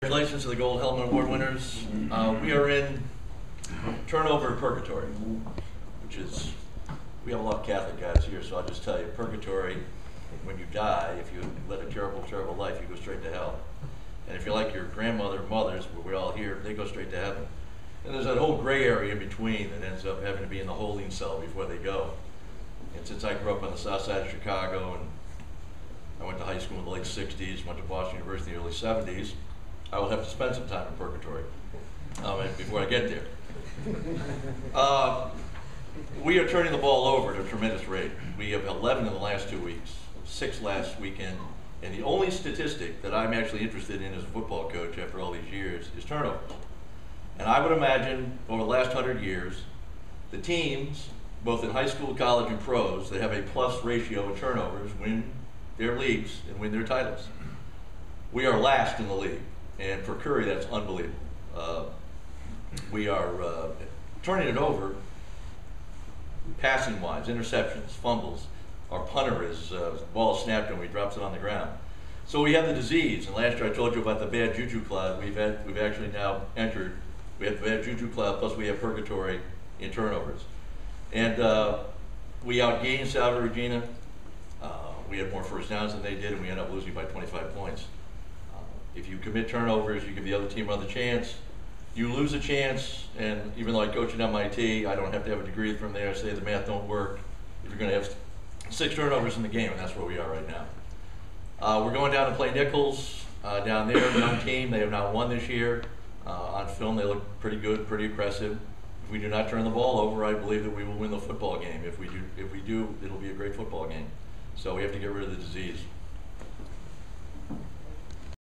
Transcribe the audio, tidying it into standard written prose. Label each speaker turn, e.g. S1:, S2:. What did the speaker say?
S1: Congratulations to the Gold Helmet Award winners. We are in turnover purgatory, which is, we have a lot of Catholic guys here, so I'll just tell you, purgatory, when you die, if you live a terrible, terrible life, you go straight to hell. And if you're like your grandmother or mothers, where we're all here, they go straight to heaven. And there's that whole gray area in between that ends up having to be in the holding cell before they go. And since I grew up on the south side of Chicago, and I went to high school in the late 60s, went to Boston University in the early 70s, I will have to spend some time in purgatory before I get there. We are turning the ball over at a tremendous rate. We have 11 in the last 2 weeks, 6 last weekend, and the only statistic that I'm actually interested in as a football coach after all these years is turnovers. And I would imagine over the last 100 years, the teams, both in high school, college, and pros, that have a plus ratio in turnovers win their leagues and win their titles. We are last in the league. And for Curry, that's unbelievable. We are turning it over passing-wise, interceptions, fumbles. Our punter is ball snapped and he drops it on the ground. So we have the disease. And last year I told you about the bad juju cloud. We've actually now entered. We have the bad juju cloud, plus we have purgatory in turnovers. And we outgained Salve Regina. We had more first downs than they did, and we ended up losing by 25 points. If you commit turnovers, you give the other team another chance. You lose a chance, and even though I coach at MIT, I don't have to have a degree from there. Say the math don't work. If you're going to have 6 turnovers in the game, and that's where we are right now. We're going down to play Nichols down there, young team. They have now won this year. On film, they look pretty good, pretty aggressive. If we do not turn the ball over, I believe that we will win the football game. If we do, it'll be a great football game. So we have to get rid of the disease.